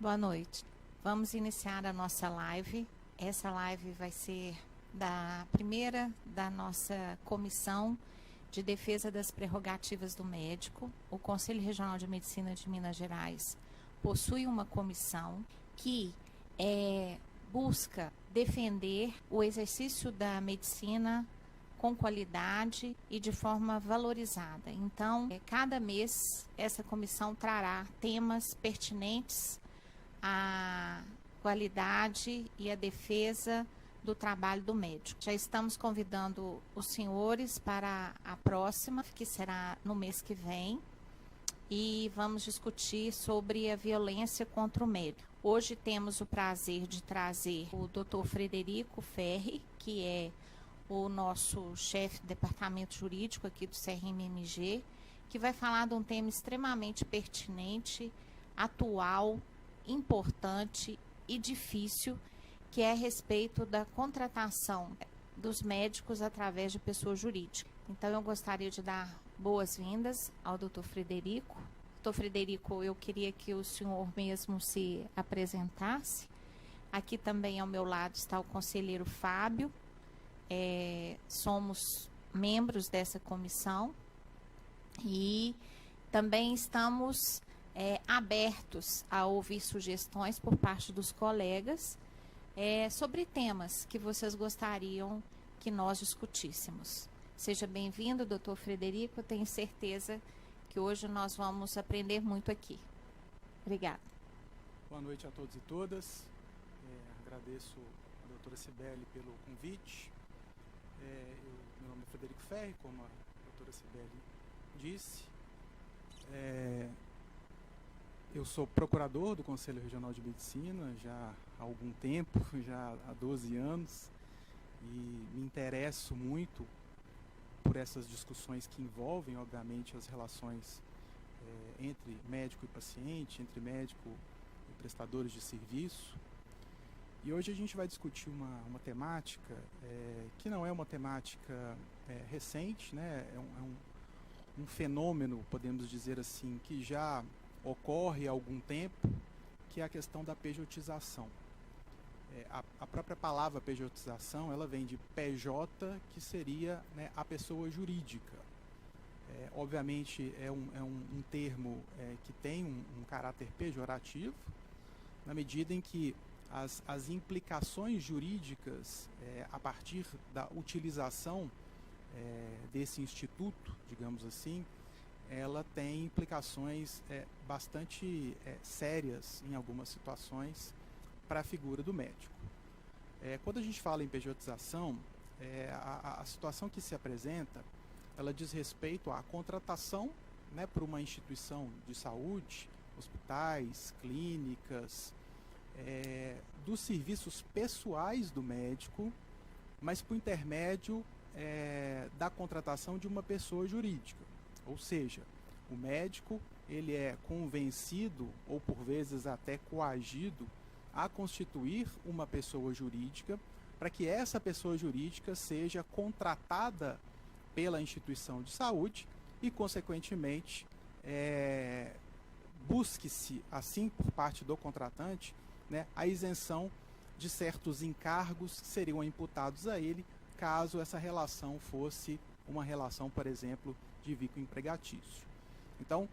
Boa noite. Vamos iniciar a nossa live. Essa live vai ser da primeira da nossa comissão de defesa das prerrogativas do médico. O Conselho Regional de Medicina de Minas Gerais possui uma comissão que busca defender o exercício da medicina com qualidade e de forma valorizada. Então, cada mês, essa comissão trará temas pertinentes à qualidade e à defesa do trabalho do médico. Já estamos convidando os senhores para a próxima, que será no mês que vem, e vamos discutir sobre a violência contra o médico. Hoje temos o prazer de trazer o Dr. Frederico Ferri, que é o nosso chefe do departamento jurídico aqui do CRMMG, que vai falar de um tema extremamente pertinente, atual, importante e difícil, que é a respeito da contratação dos médicos através de pessoa jurídica. Então, eu gostaria de dar boas-vindas ao Dr. Frederico. Dr. Frederico, eu queria que o senhor mesmo se apresentasse. Aqui também ao meu lado está o conselheiro Fábio. Somos membros dessa comissão e também estamos abertos a ouvir sugestões por parte dos colegas sobre temas que vocês gostariam que nós discutíssemos. Seja bem-vindo, doutor Frederico. Eu tenho certeza que hoje nós vamos aprender muito aqui. Obrigada. Boa noite a todos e todas. Agradeço a doutora Cibele pelo convite. Meu nome é Frederico Ferri, como a doutora Cibele disse. Eu sou procurador do Conselho Regional de Medicina já há algum tempo, já há 12 anos, e me interesso muito por essas discussões que envolvem, obviamente, as relações entre médico e paciente, entre médico e prestadores de serviço. E hoje a gente vai discutir uma temática que não é uma temática recente, né? É um fenômeno, podemos dizer assim, que já ocorre há algum tempo, que é a questão da pejotização. A própria palavra pejotização, ela vem de PJ, que seria, né, a pessoa jurídica. Obviamente é um termo que tem um caráter pejorativo, na medida em que as implicações jurídicas a partir da utilização desse instituto, digamos assim, ela tem implicações bastante sérias em algumas situações para a figura do médico. Quando a gente fala em pejotização, a situação que se apresenta, ela diz respeito à contratação, né, por uma instituição de saúde, hospitais, clínicas, dos serviços pessoais do médico, mas por intermédio da contratação de uma pessoa jurídica. Ou seja, o médico ele é convencido, ou por vezes até coagido, a constituir uma pessoa jurídica, para que essa pessoa jurídica seja contratada pela instituição de saúde e, consequentemente, busque-se, assim por parte do contratante, né, a isenção de certos encargos que seriam imputados a ele, caso essa relação fosse uma relação, por exemplo, de vínculo empregatício. Então,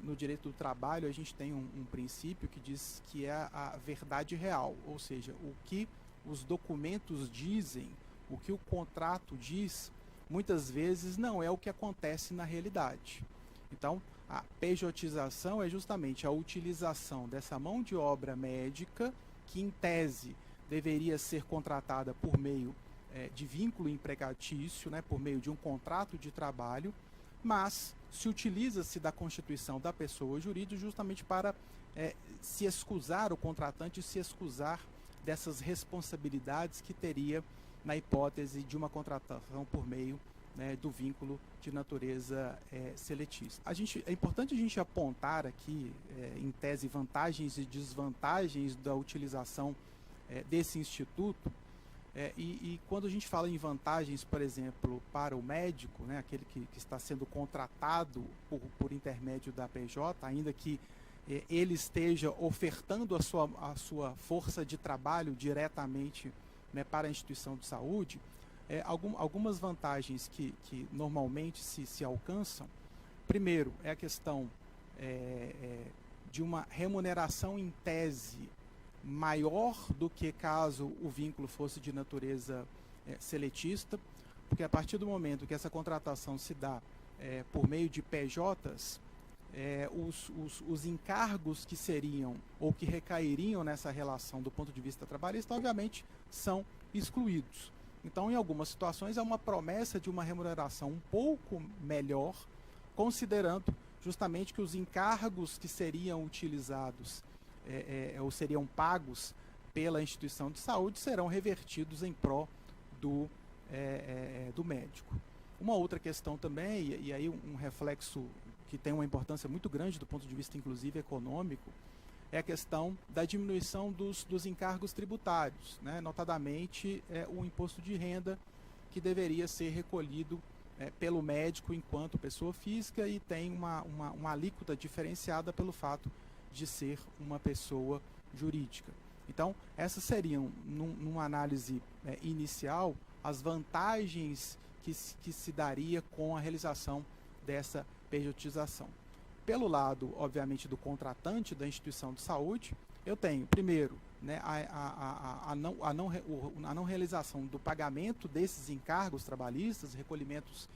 no direito do trabalho, a gente tem um princípio que diz que é a verdade real, ou seja, o que os documentos dizem, o que o contrato diz, muitas vezes não é o que acontece na realidade. Então, a pejotização é justamente a utilização dessa mão de obra médica, que em tese deveria ser contratada por meio de vínculo empregatício, né, por meio de um contrato de trabalho, mas se utiliza-se da constituição da pessoa jurídica justamente para se excusar, o contratante se excusar dessas responsabilidades que teria na hipótese de uma contratação por meio, né, do vínculo de natureza seletista. É importante a gente apontar aqui, em tese, vantagens e desvantagens da utilização desse instituto. E quando a gente fala em vantagens, por exemplo, para o médico, né, aquele que está sendo contratado por intermédio da PJ, ainda que ele esteja ofertando a sua força de trabalho diretamente, né, para a instituição de saúde, algumas vantagens que normalmente se alcançam. Primeiro, é a questão de uma remuneração em tese maior do que caso o vínculo fosse de natureza seletista, porque a partir do momento que essa contratação se dá por meio de PJs, os encargos que seriam ou que recairiam nessa relação do ponto de vista trabalhista, obviamente, são excluídos. Então, em algumas situações, é uma promessa de uma remuneração um pouco melhor, considerando justamente que os encargos que seriam utilizados ou seriam pagos pela instituição de saúde serão revertidos em pró do médico. Uma outra questão também, e aí um reflexo que tem uma importância muito grande do ponto de vista, inclusive, econômico, é a questão da diminuição dos encargos tributários, né? Notadamente, o imposto de renda, que deveria ser recolhido pelo médico enquanto pessoa física e tem uma alíquota diferenciada pelo fato de ser uma pessoa jurídica. Então, essas seriam, numa análise inicial, as vantagens que se daria com a realização dessa pejotização. Pelo lado, obviamente, do contratante da instituição de saúde, eu tenho, primeiro, né, a não realização do pagamento desses encargos trabalhistas, recolhimentos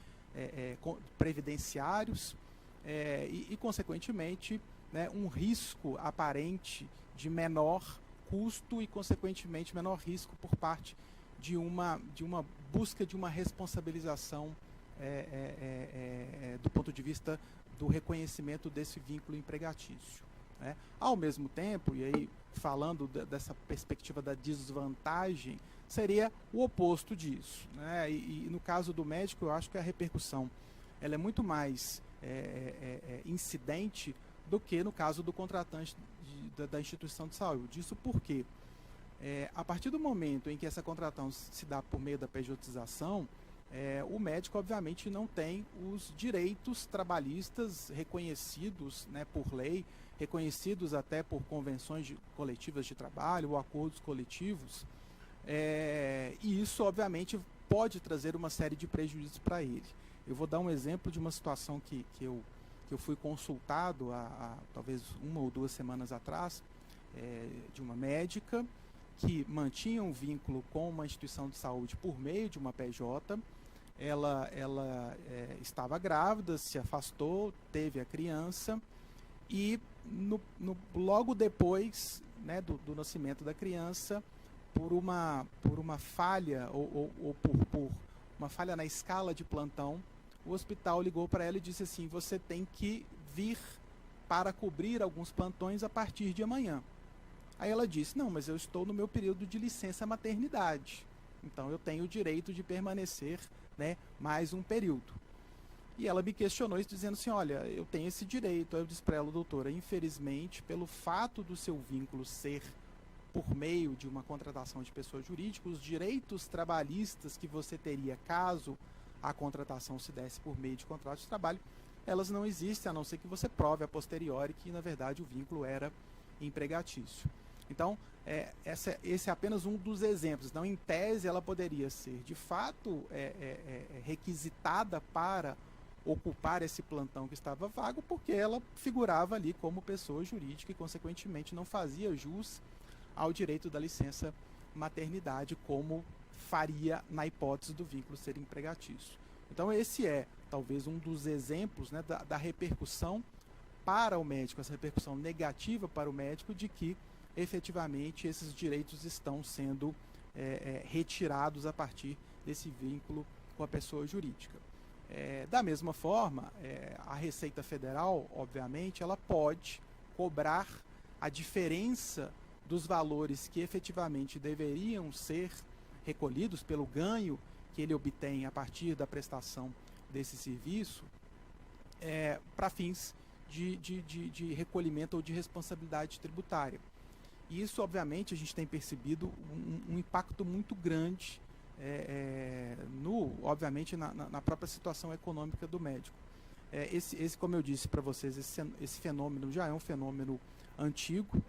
previdenciários e, consequentemente, né, um risco aparente de menor custo e, consequentemente, menor risco por parte de uma busca de uma responsabilização do ponto de vista do reconhecimento desse vínculo empregatício, né? Ao mesmo tempo, e aí falando dessa perspectiva da desvantagem, seria o oposto disso, né? E no caso do médico, eu acho que a repercussão ela é muito mais incidente do que no caso do contratante da instituição de saúde. Isso porque, a partir do momento em que essa contratação se dá por meio da pejotização, o médico, obviamente, não tem os direitos trabalhistas reconhecidos, né, por lei, reconhecidos até por convenções coletivas de trabalho ou acordos coletivos, e isso, obviamente, pode trazer uma série de prejuízos para ele. Eu vou dar um exemplo de uma situação que eu fui consultado há talvez 1 ou 2 semanas atrás, de uma médica que mantinha um vínculo com uma instituição de saúde por meio de uma PJ. Ela estava grávida, se afastou, teve a criança e logo depois, né, do nascimento da criança, por uma falha ou por uma falha na escala de plantão, o hospital ligou para ela e disse assim: você tem que vir para cobrir alguns plantões a partir de amanhã. Aí ela disse: não, mas eu estou no meu período de licença maternidade, então eu tenho o direito de permanecer, né, mais um período. E ela me questionou isso, dizendo assim: olha, eu tenho esse direito. Aí eu disse para ela: doutora, infelizmente, pelo fato do seu vínculo ser por meio de uma contratação de pessoa jurídica, os direitos trabalhistas que você teria caso a contratação se desse por meio de contrato de trabalho, elas não existem, a não ser que você prove a posteriori que, na verdade, o vínculo era empregatício. Então, esse é apenas um dos exemplos. Então, em tese, ela poderia ser, de fato, requisitada para ocupar esse plantão que estava vago, porque ela figurava ali como pessoa jurídica e, consequentemente, não fazia jus ao direito da licença maternidade, como faria na hipótese do vínculo ser empregatício. Então, esse é, talvez, um dos exemplos, né, da repercussão para o médico, essa repercussão negativa para o médico de que, efetivamente, esses direitos estão sendo retirados a partir desse vínculo com a pessoa jurídica. Da mesma forma, a Receita Federal, obviamente, ela pode cobrar a diferença dos valores que efetivamente deveriam ser recolhidos pelo ganho que ele obtém a partir da prestação desse serviço, para fins de recolhimento ou de responsabilidade tributária. E isso, obviamente, a gente tem percebido um impacto muito grande, obviamente, na própria situação econômica do médico. como eu disse para vocês, esse fenômeno já é um fenômeno antigo,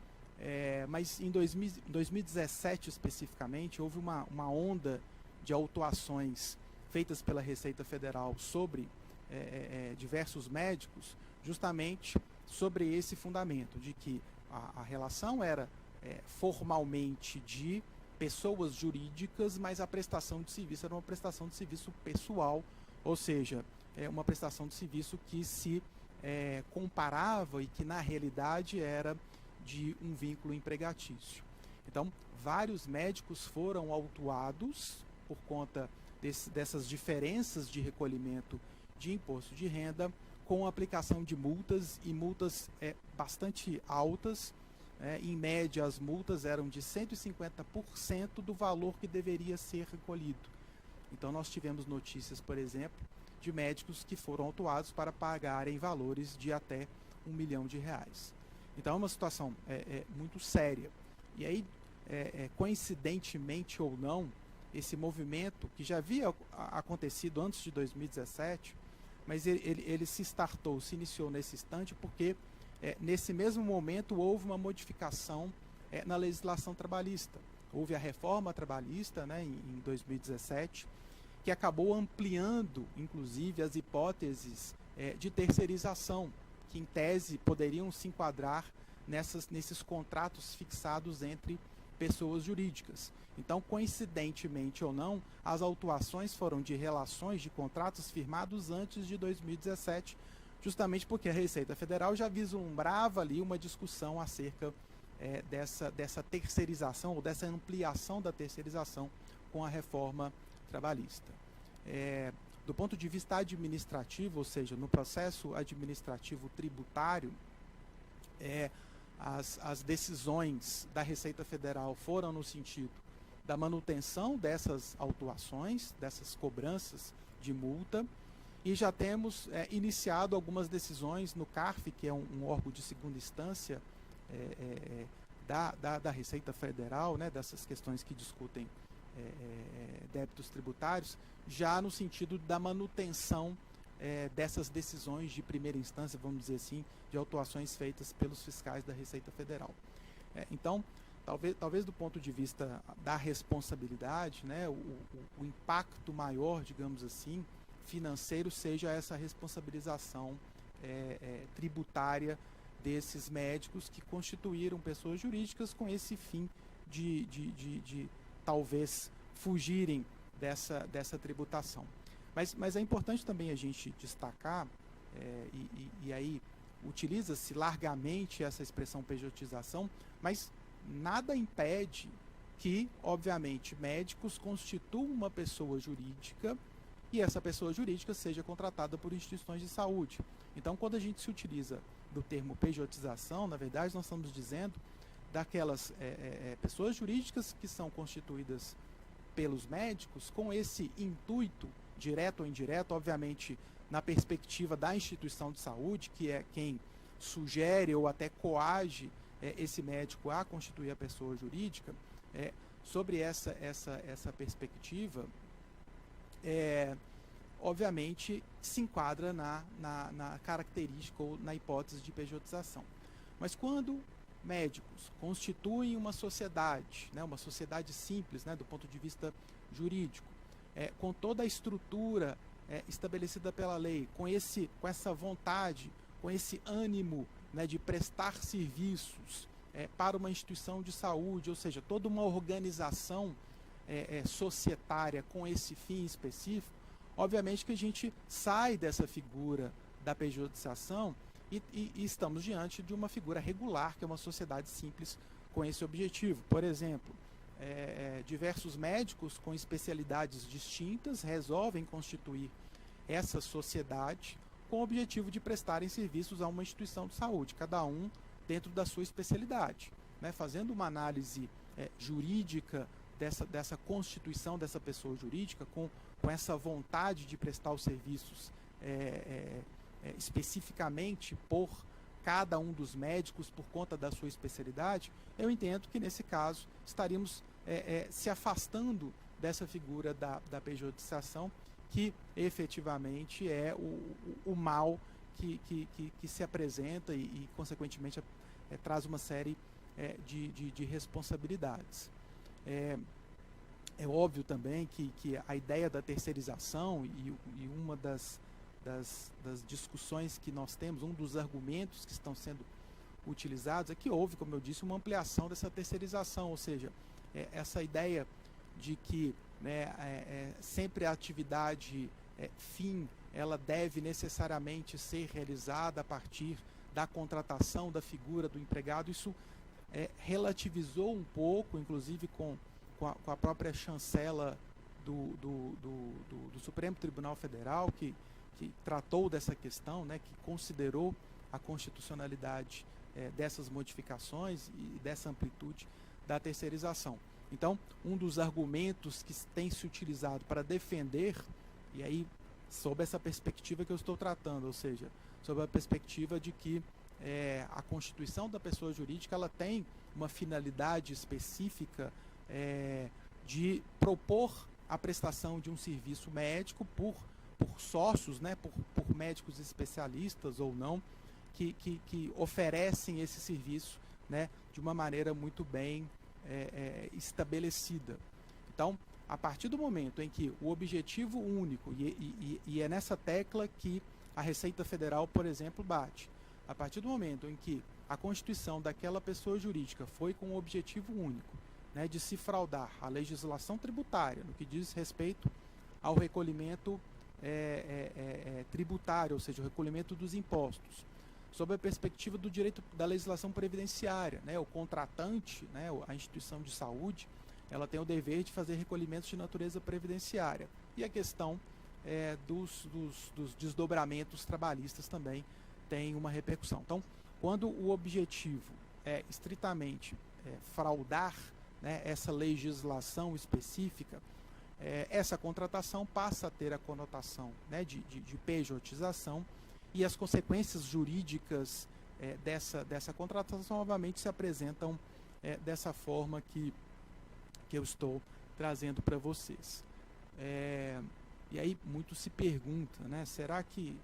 mas em 2017 especificamente houve uma onda de autuações feitas pela Receita Federal sobre diversos médicos, justamente sobre esse fundamento de que a relação era formalmente de pessoas jurídicas, mas a prestação de serviço era uma prestação de serviço pessoal, ou seja, uma prestação de serviço que se comparava e que na realidade era de um vínculo empregatício. Então, vários médicos foram autuados por conta dessas diferenças de recolhimento de imposto de renda, com aplicação de multas, e multas bastante altas. Em média, as multas eram de 150% do valor que deveria ser recolhido. Então, nós tivemos notícias, por exemplo, de médicos que foram autuados para pagarem valores de até R$1 milhão. Então, é uma situação muito séria. E aí, coincidentemente ou não, esse movimento, que já havia acontecido antes de 2017, mas ele se iniciou nesse instante porque nesse mesmo momento houve uma modificação na legislação trabalhista. Houve a reforma trabalhista, né, em 2017, que acabou ampliando, inclusive, as hipóteses de terceirização, que em tese poderiam se enquadrar nesses contratos fixados entre pessoas jurídicas. Então, coincidentemente ou não, as autuações foram de relações de contratos firmados antes de 2017, justamente porque a Receita Federal já vislumbrava ali uma discussão acerca dessa terceirização ou dessa ampliação da terceirização com a reforma trabalhista. Do ponto de vista administrativo, ou seja, no processo administrativo tributário, as decisões da Receita Federal foram no sentido da manutenção dessas autuações, dessas cobranças de multa, e já temos iniciado algumas decisões no CARF, que é um órgão de segunda instância da Receita Federal, né, dessas questões que discutem débitos tributários, já no sentido da manutenção dessas decisões de primeira instância, vamos dizer assim, de autuações feitas pelos fiscais da Receita Federal. Então, talvez do ponto de vista da responsabilidade, né, o impacto maior, digamos assim, financeiro, seja essa responsabilização tributária desses médicos que constituíram pessoas jurídicas com esse fim de talvez fugirem dessa tributação. Mas é importante também a gente destacar, e aí utiliza-se largamente essa expressão pejotização, mas nada impede que, obviamente, médicos constituam uma pessoa jurídica e essa pessoa jurídica seja contratada por instituições de saúde. Então, quando a gente se utiliza do termo pejotização, na verdade, nós estamos dizendo daquelas pessoas jurídicas que são constituídas pelos médicos com esse intuito, direto ou indireto, obviamente, na perspectiva da instituição de saúde, que é quem sugere ou até coage esse médico a constituir a pessoa jurídica. Sobre essa perspectiva, obviamente se enquadra na característica ou na hipótese de pejotização. Mas quando médicos constituem uma sociedade, né, uma sociedade simples, né, do ponto de vista jurídico, com toda a estrutura estabelecida pela lei, com essa vontade, com esse ânimo, né, de prestar serviços para uma instituição de saúde, ou seja, toda uma organização societária com esse fim específico, obviamente que a gente sai dessa figura da pejotização e estamos diante de uma figura regular, que é uma sociedade simples com esse objetivo. Por exemplo, diversos médicos com especialidades distintas resolvem constituir essa sociedade com o objetivo de prestarem serviços a uma instituição de saúde, cada um dentro da sua especialidade, né? Fazendo uma análise jurídica dessa constituição dessa pessoa jurídica, com essa vontade de prestar os serviços especificamente por cada um dos médicos, por conta da sua especialidade, eu entendo que nesse caso estaríamos se afastando dessa figura da pejotização, que efetivamente é o mal que se apresenta e consequentemente, traz uma série de responsabilidades. É óbvio também que a ideia da terceirização e uma das discussões que nós temos, um dos argumentos que estão sendo utilizados é que houve, como eu disse, uma ampliação dessa terceirização, ou seja, essa ideia de que, né, sempre a atividade fim, ela deve necessariamente ser realizada a partir da contratação da figura do empregado. Isso relativizou um pouco, inclusive com a própria chancela do Supremo Tribunal Federal, que tratou dessa questão, né, que considerou a constitucionalidade dessas modificações e dessa amplitude da terceirização. Então, um dos argumentos que tem se utilizado para defender, e aí sob essa perspectiva que eu estou tratando, ou seja, sob a perspectiva de que a constituição da pessoa jurídica, ela tem uma finalidade específica de propor a prestação de um serviço médico por sócios, né, por médicos especialistas ou não, que oferecem esse serviço, né, de uma maneira muito bem estabelecida. Então, a partir do momento em que o objetivo único, e é nessa tecla que a Receita Federal, por exemplo, bate, a partir do momento em que a constituição daquela pessoa jurídica foi com o objetivo único, né, de se fraudar a legislação tributária, no que diz respeito ao recolhimento tributário, ou seja, o recolhimento dos impostos, sob a perspectiva do direito da legislação previdenciária, né, o contratante, né, a instituição de saúde, ela tem o dever de fazer recolhimentos de natureza previdenciária. E a questão dos desdobramentos trabalhistas também tem uma repercussão. Então, quando o objetivo é estritamente fraudar, né, essa legislação específica, essa contratação passa a ter a conotação, né, de pejotização, e as consequências jurídicas dessa contratação novamente se apresentam dessa forma que eu estou trazendo para vocês. E aí muito se pergunta, né, será que,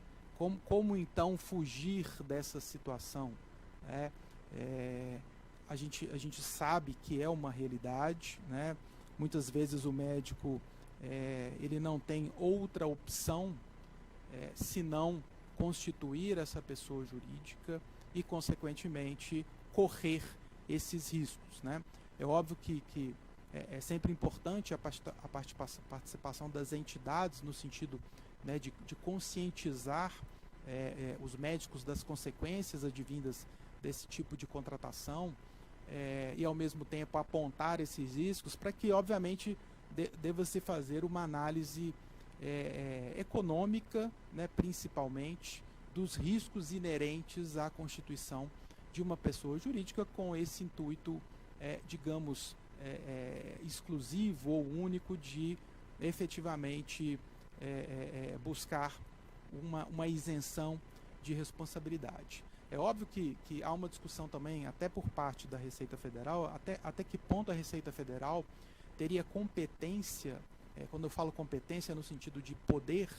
como então fugir dessa situação? A gente sabe que é uma realidade, né? Muitas vezes o médico ele não tem outra opção senão constituir essa pessoa jurídica e, consequentemente, correr esses riscos, né? É óbvio que é sempre importante a participação das entidades no sentido, né, de conscientizar os médicos das consequências advindas desse tipo de contratação e, ao mesmo tempo, apontar esses riscos para que, obviamente, deva-se fazer uma análise econômica, né, principalmente, dos riscos inerentes à constituição de uma pessoa jurídica com esse intuito, digamos, exclusivo ou único de efetivamente buscar uma isenção de responsabilidade. É óbvio que há uma discussão também, até por parte da Receita Federal, até que ponto a Receita Federal teria competência, quando eu falo competência no sentido de poder,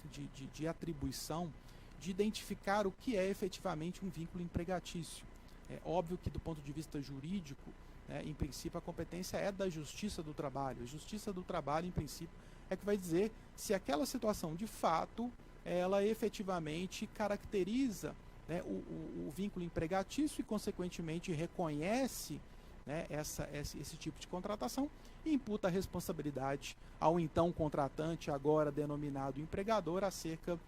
de atribuição, de identificar o que é efetivamente um vínculo empregatício. É óbvio que, do ponto de vista jurídico, em princípio, a competência é da Justiça do Trabalho. A Justiça do Trabalho, em princípio, é que vai dizer se aquela situação, de fato, ela efetivamente caracteriza, né, o vínculo empregatício e, consequentemente, reconhece, né, esse tipo de contratação e imputa a responsabilidade ao então contratante, agora denominado empregador, acerca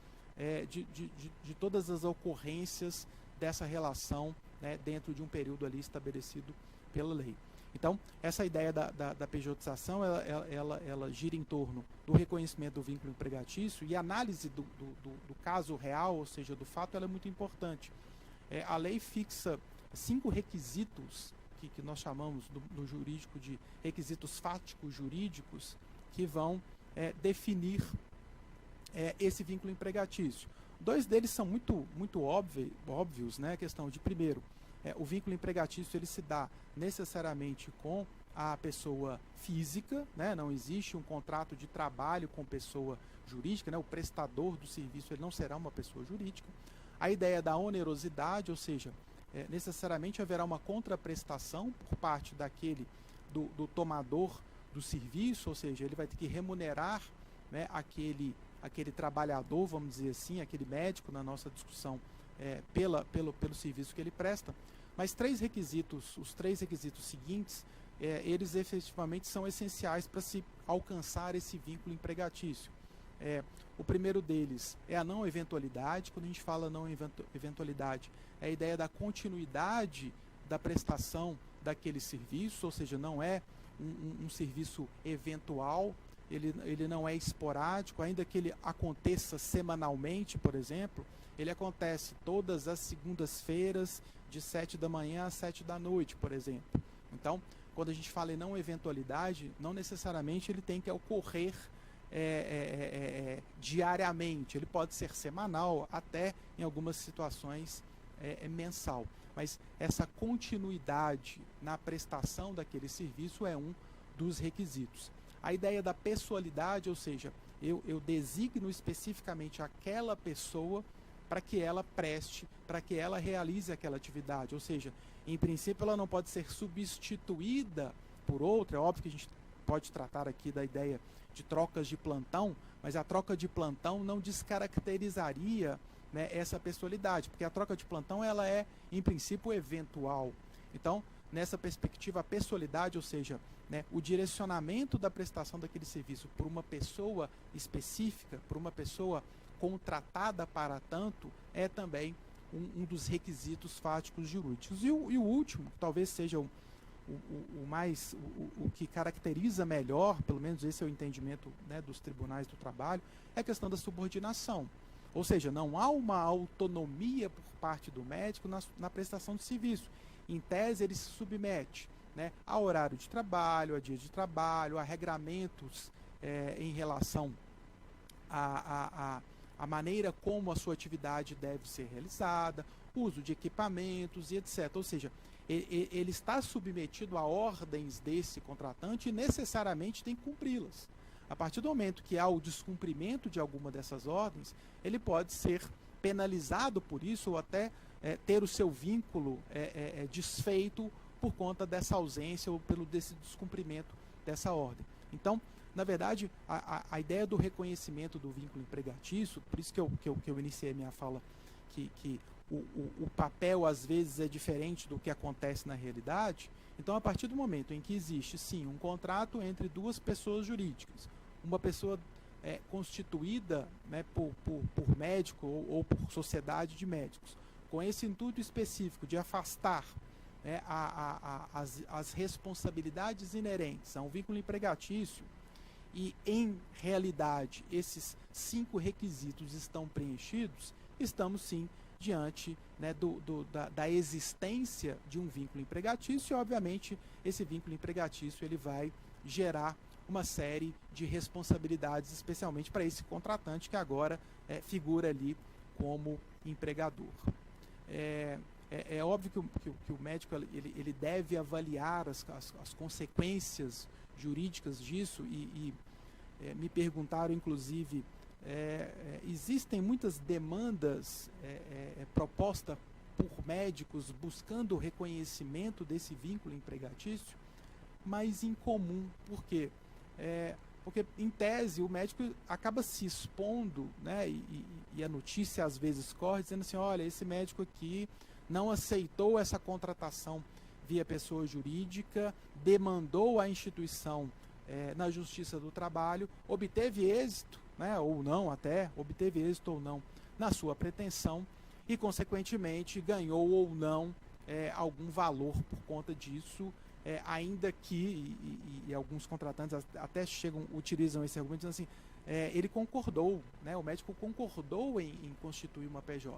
de todas as ocorrências dessa relação, né, dentro de um período ali estabelecido pela lei. Então, essa ideia da pejotização, ela gira em torno do reconhecimento do vínculo empregatício, e a análise do caso real, ou seja, do fato, ela é muito importante. A lei fixa 5 requisitos, que nós chamamos no jurídico de requisitos fáticos jurídicos, que vão definir esse vínculo empregatício. 2 deles são muito óbvios, né? A questão de, primeiro, o vínculo empregatício ele se dá necessariamente com a pessoa física, né? Não existe um contrato de trabalho com pessoa jurídica, né? O prestador do serviço ele não será uma pessoa jurídica. A ideia da onerosidade, ou seja, necessariamente haverá uma contraprestação por parte do tomador do serviço, ou seja, ele vai ter que remunerar, né, aquele trabalhador, vamos dizer assim, aquele médico, na nossa discussão, pelo serviço que ele presta. Mas os três requisitos seguintes, eles efetivamente são essenciais para se alcançar esse vínculo empregatício. O primeiro deles é a não eventualidade. Quando a gente fala não eventualidade, é a ideia da continuidade da prestação daquele serviço, ou seja, não é um serviço eventual, ele não é esporádico, ainda que ele aconteça semanalmente, por exemplo, ele acontece todas as segundas-feiras, de 7 da manhã às 7 da noite, por exemplo. Então, quando a gente fala em não eventualidade, não necessariamente ele tem que ocorrer diariamente, ele pode ser semanal, até em algumas situações mensal. Mas essa continuidade na prestação daquele serviço é um dos requisitos. A ideia da pessoalidade, ou seja, eu designo especificamente aquela pessoa para que ela preste, para que ela realize aquela atividade. Ou seja, em princípio ela não pode ser substituída por outra. É óbvio que a gente pode tratar aqui da ideia de trocas de plantão, mas a troca de plantão não descaracterizaria, né, essa pessoalidade, porque a troca de plantão ela é, em princípio, eventual. Então, nessa perspectiva, a pessoalidade, ou seja, né, o direcionamento da prestação daquele serviço por uma pessoa específica, por uma pessoa contratada para tanto, é também um dos requisitos fáticos jurídicos. E o último, talvez seja o que caracteriza melhor, pelo menos esse é o entendimento, né, dos tribunais do trabalho, é a questão da subordinação. Ou seja, não há uma autonomia por parte do médico na prestação de serviço. Em tese, ele se submete, né, a horário de trabalho, a dia de trabalho, a regramentos em relação a maneira como a sua atividade deve ser realizada, uso de equipamentos e etc. Ou seja, ele está submetido a ordens desse contratante e necessariamente tem que cumpri-las. A partir do momento que há o descumprimento de alguma dessas ordens, ele pode ser penalizado por isso ou até ter o seu vínculo desfeito por conta dessa ausência ou desse descumprimento dessa ordem. Então, na verdade, a ideia do reconhecimento do vínculo empregatício, por isso que eu iniciei a minha fala, que o papel às vezes é diferente do que acontece na realidade. Então, a partir do momento em que existe, sim, um contrato entre duas pessoas jurídicas, uma pessoa constituída, né, por médico ou por sociedade de médicos, com esse intuito específico de afastar, né, as responsabilidades inerentes a um vínculo empregatício, e em realidade esses 5 requisitos estão preenchidos, estamos sim diante, né, da existência de um vínculo empregatício, e obviamente esse vínculo empregatício ele vai gerar uma série de responsabilidades, especialmente para esse contratante que agora figura ali como empregador. É óbvio que o médico ele deve avaliar as consequências jurídicas disso e me perguntaram, inclusive, existem muitas demandas propostas por médicos buscando o reconhecimento desse vínculo empregatício, mas incomum. Por quê? Porque, em tese, o médico acaba se expondo, né, e a notícia às vezes corre dizendo assim, olha, esse médico aqui não aceitou essa contratação via pessoa jurídica, demandou a instituição na Justiça do Trabalho, obteve êxito, né, ou não até, obteve êxito ou não na sua pretensão e, consequentemente, ganhou ou não algum valor por conta disso, ainda que, e alguns contratantes até utilizam esse argumento dizendo assim, ele concordou, né, o médico concordou em constituir uma PJ.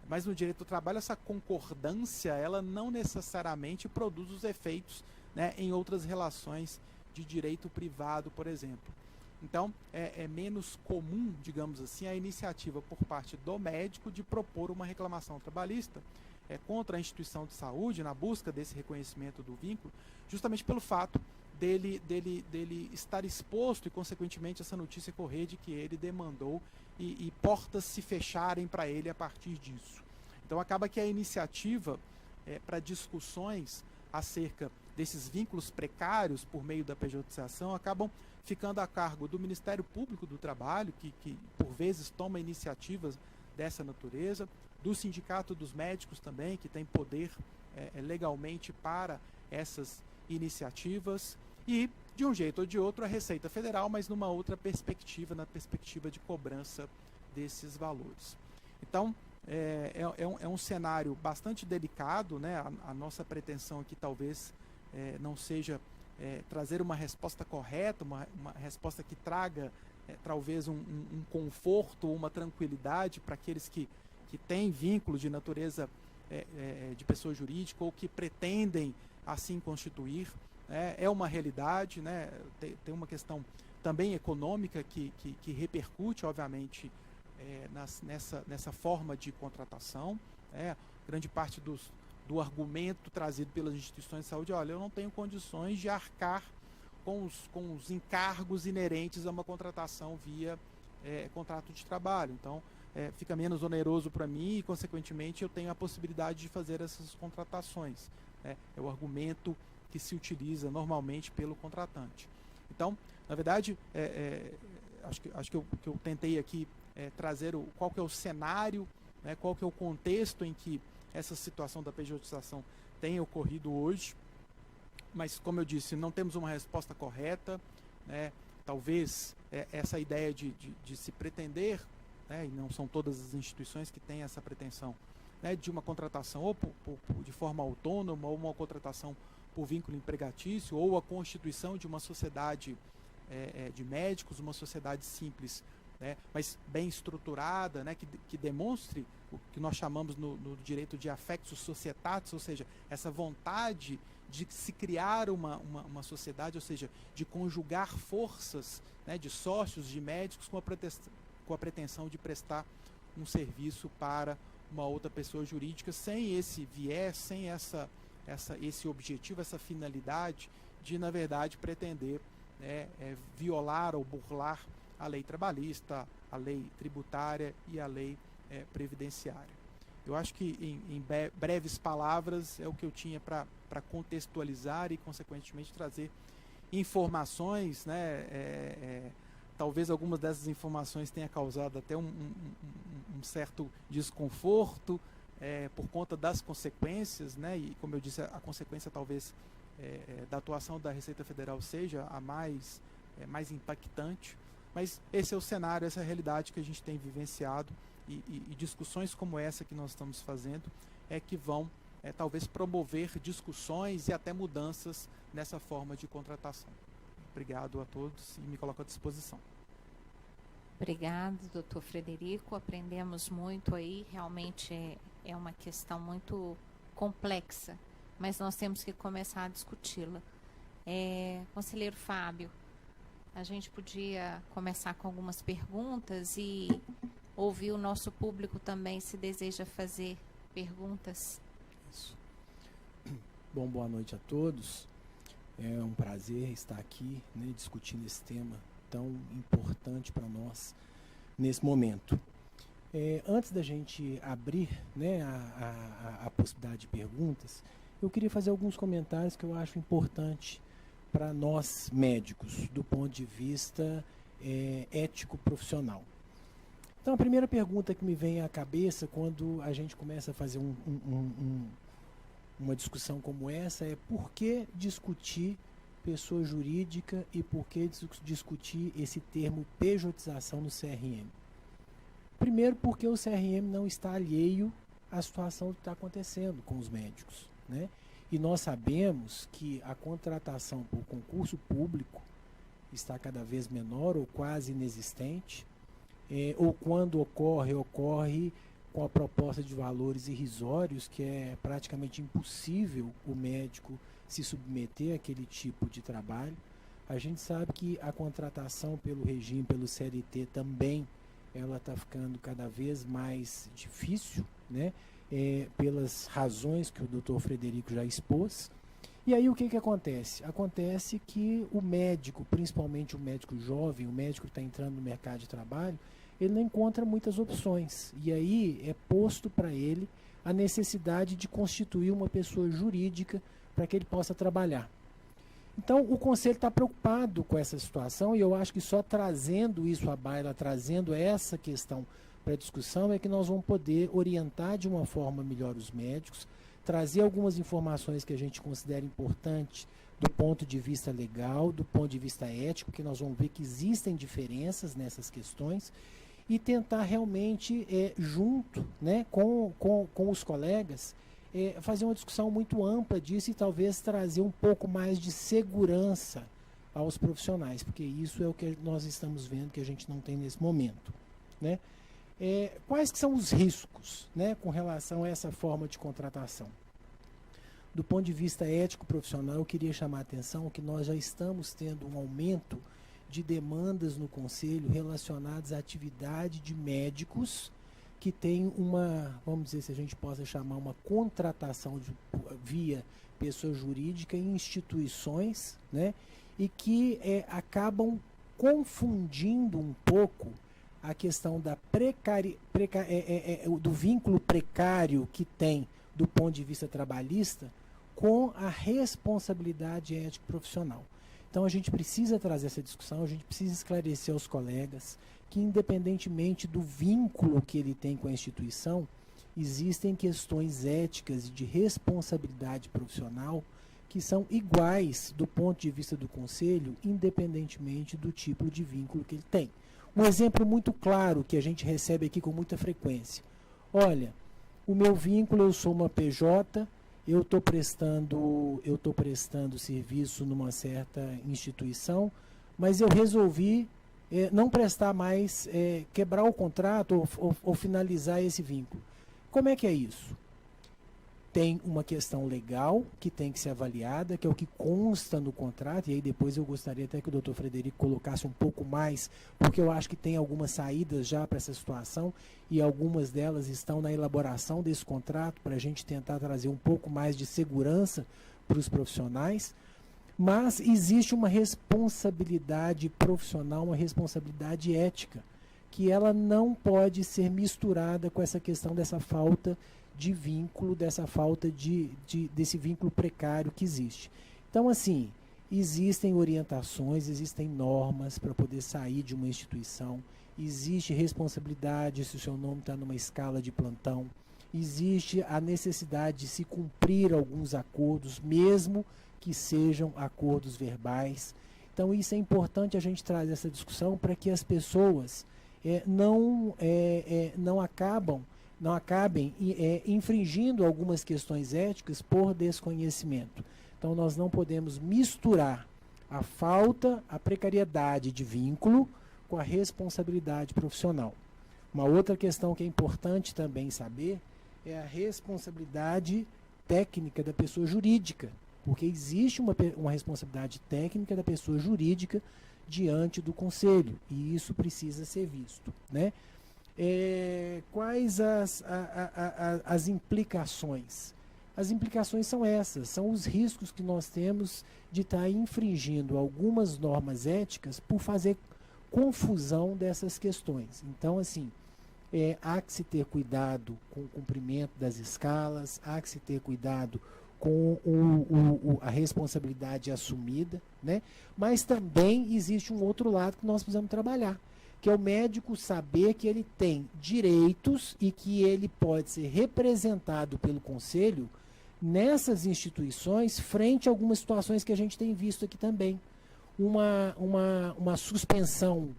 Mas no direito do trabalho essa concordância ela não necessariamente produz os efeitos, né, em outras relações de direito privado, por exemplo. Então é menos comum, digamos assim, a iniciativa por parte do médico de propor uma reclamação trabalhista contra a instituição de saúde na busca desse reconhecimento do vínculo, justamente pelo fato dele estar exposto e, consequentemente, essa notícia correr de que ele demandou e portas se fecharem para ele a partir disso. Então, acaba que a iniciativa para discussões acerca desses vínculos precários por meio da pejotização acabam ficando a cargo do Ministério Público do Trabalho, que por vezes toma iniciativas dessa natureza, do Sindicato dos Médicos também, que tem poder legalmente para essas iniciativas, e, de um jeito ou de outro, a Receita Federal, mas numa outra perspectiva, na perspectiva de cobrança desses valores. Então, é um cenário bastante delicado, né? A nossa pretensão aqui talvez não seja trazer uma resposta correta, uma resposta que traga talvez um conforto ou uma tranquilidade para aqueles que têm vínculo de natureza de pessoa jurídica ou que pretendem assim constituir. É uma realidade, né? Tem uma questão também econômica que repercute, obviamente, nessa forma de contratação. Grande parte do argumento trazido pelas instituições de saúde: olha, eu não tenho condições de arcar com os encargos inerentes a uma contratação via contrato de trabalho. Então, fica menos oneroso para mim e, consequentemente, eu tenho a possibilidade de fazer essas contratações. É o argumento que se utiliza normalmente pelo contratante. Então, na verdade, acho que eu tentei aqui trazer qual que é o cenário, né, qual que é o contexto em que essa situação da pejotização tem ocorrido hoje, mas, como eu disse, não temos uma resposta correta, né? Talvez essa ideia de se pretender, né, e não são todas as instituições que têm essa pretensão, né, de uma contratação ou de forma autônoma, ou uma contratação por vínculo empregatício, ou a constituição de uma sociedade de médicos, uma sociedade simples, né, mas bem estruturada, né, que demonstre o que nós chamamos no direito de affectus societatis, ou seja, essa vontade de se criar uma sociedade, ou seja, de conjugar forças, né, de sócios, de médicos com a pretensão de prestar um serviço para uma outra pessoa jurídica, sem esse viés, sem esse objetivo, essa finalidade de, na verdade, pretender violar ou burlar a lei trabalhista, a lei tributária e a lei previdenciária. Eu acho que, em breves palavras, é o que eu tinha para contextualizar e, consequentemente, trazer informações, né? Talvez algumas dessas informações tenha causado até um certo desconforto por conta das consequências, né? E, como eu disse, a consequência talvez da atuação da Receita Federal seja a mais impactante, mas esse é o cenário, essa é a realidade que a gente tem vivenciado, e discussões como essa que nós estamos fazendo que vão talvez promover discussões e até mudanças nessa forma de contratação. Obrigado a todos e me coloco à disposição. Obrigado, doutor Frederico. Aprendemos muito aí. Realmente é uma questão muito complexa, mas nós temos que começar a discuti-la. Conselheiro Fábio, a gente podia começar com algumas perguntas e ouvir o nosso público também, se deseja fazer perguntas. Isso. Bom, boa noite a todos. É um prazer estar aqui, né, discutindo esse tema tão importante para nós nesse momento. Antes da gente abrir, né, a possibilidade de perguntas, eu queria fazer alguns comentários que eu acho importante para nós médicos, do ponto de vista ético-profissional. Então, a primeira pergunta que me vem à cabeça quando a gente começa a fazer uma discussão como essa é: por que discutir pessoa jurídica e por que discutir esse termo pejotização no CRM? Primeiro, porque o CRM não está alheio à situação que está acontecendo com os médicos, né? E nós sabemos que a contratação por concurso público está cada vez menor ou quase inexistente, ou quando ocorre com a proposta de valores irrisórios, que é praticamente impossível o médico se submeter àquele tipo de trabalho. A gente sabe que a contratação pelo regime, pelo CLT também, ela está ficando cada vez mais difícil, né? Pelas razões que o doutor Frederico já expôs. E aí o que acontece? Acontece que o médico, principalmente o médico jovem, o médico que está entrando no mercado de trabalho, ele não encontra muitas opções. E aí é posto para ele a necessidade de constituir uma pessoa jurídica para que ele possa trabalhar. Então, o Conselho está preocupado com essa situação e eu acho que só trazendo isso à baila, trazendo essa questão para discussão, é que nós vamos poder orientar de uma forma melhor os médicos, trazer algumas informações que a gente considera importantes do ponto de vista legal, do ponto de vista ético, que nós vamos ver que existem diferenças nessas questões, e tentar realmente, junto, né, com os colegas, fazer uma discussão muito ampla disso e talvez trazer um pouco mais de segurança aos profissionais, porque isso é o que nós estamos vendo que a gente não tem nesse momento, né? Quais que são os riscos, né, com relação a essa forma de contratação? Do ponto de vista ético profissional, eu queria chamar a atenção que nós já estamos tendo um aumento de demandas no Conselho relacionadas à atividade de médicos que tem uma, vamos dizer, se a gente possa chamar, uma contratação via pessoa jurídica em instituições, né, e que acabam confundindo um pouco a questão da do vínculo precário que tem do ponto de vista trabalhista com a responsabilidade ética profissional. Então a gente precisa trazer essa discussão, a gente precisa esclarecer aos colegas que, independentemente do vínculo que ele tem com a instituição, existem questões éticas e de responsabilidade profissional que são iguais do ponto de vista do Conselho, independentemente do tipo de vínculo que ele tem. Um exemplo muito claro que a gente recebe aqui com muita frequência. Olha, o meu vínculo, eu sou uma PJ, eu estou prestando serviço numa certa instituição, mas eu resolvi não prestar mais, quebrar o contrato ou finalizar esse vínculo. Como é que é isso? Tem uma questão legal que tem que ser avaliada, que é o que consta no contrato, e aí depois eu gostaria até que o Dr. Frederico colocasse um pouco mais, porque eu acho que tem algumas saídas já para essa situação, e algumas delas estão na elaboração desse contrato, para a gente tentar trazer um pouco mais de segurança para os profissionais, mas existe uma responsabilidade profissional, uma responsabilidade ética, que ela não pode ser misturada com essa questão dessa falta de vínculo, dessa falta desse vínculo precário que existe. Então, assim, existem orientações, existem normas para poder sair de uma instituição, existe responsabilidade se o seu nome está numa escala de plantão, existe a necessidade de se cumprir alguns acordos, mesmo que sejam acordos verbais. Então, isso é importante a gente trazer essa discussão para que as pessoas não acabem infringindo algumas questões éticas por desconhecimento. Então, nós não podemos misturar a precariedade de vínculo com a responsabilidade profissional. Uma outra questão que é importante também saber é a responsabilidade técnica da pessoa jurídica, porque existe uma responsabilidade técnica da pessoa jurídica diante do Conselho, e isso precisa ser visto, né? Quais as implicações? As implicações são essas, são os riscos que nós temos de estar infringindo algumas normas éticas por fazer confusão dessas questões. Então, assim, há que se ter cuidado com o cumprimento das escalas, há que se ter cuidado com a responsabilidade assumida, né? Mas também existe um outro lado que nós precisamos trabalhar, que é o médico saber que ele tem direitos e que ele pode ser representado pelo Conselho nessas instituições frente a algumas situações que a gente tem visto aqui também. Uma suspensão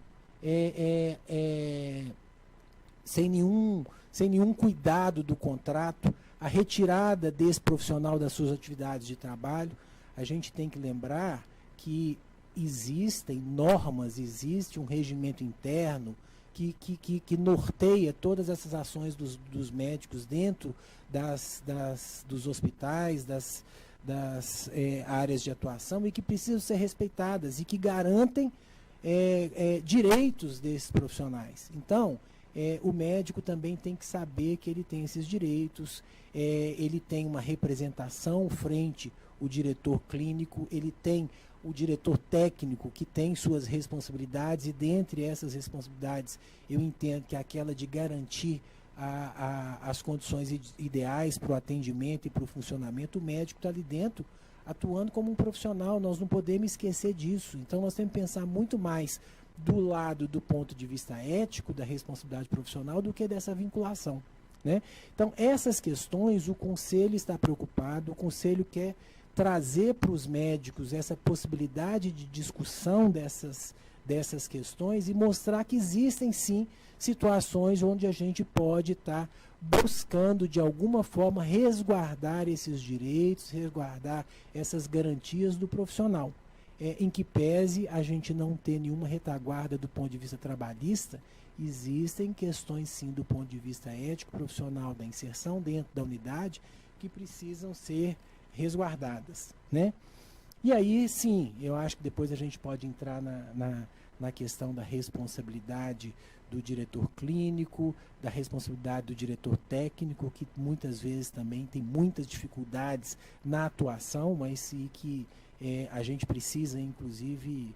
sem nenhum cuidado do contrato, a retirada desse profissional das suas atividades de trabalho. A gente tem que lembrar que existem normas, existe um regimento interno que norteia todas essas ações dos médicos dentro dos hospitais, das áreas de atuação, e que precisam ser respeitadas e que garantem direitos desses profissionais. Então, o médico também tem que saber que ele tem esses direitos, ele tem uma representação frente o diretor clínico, ele tem o diretor técnico, que tem suas responsabilidades, e dentre essas responsabilidades eu entendo que aquela de garantir as condições ideais para o atendimento e para o funcionamento. O médico está ali dentro atuando como um profissional, nós não podemos esquecer disso. Então nós temos que pensar muito mais do lado do ponto de vista ético da responsabilidade profissional do que dessa vinculação, né? Então essas questões o Conselho está preocupado, o Conselho quer trazer para os médicos essa possibilidade de discussão dessas questões e mostrar que existem sim situações onde a gente pode estar buscando de alguma forma resguardar esses direitos, resguardar essas garantias do profissional. Em que pese a gente não ter nenhuma retaguarda do ponto de vista trabalhista, existem questões sim do ponto de vista ético, profissional, da inserção dentro da unidade, que precisam ser resguardadas, né? E aí sim, eu acho que depois a gente pode entrar na questão da responsabilidade do diretor clínico, da responsabilidade do diretor técnico, que muitas vezes também tem muitas dificuldades na atuação, mas que a gente precisa, inclusive,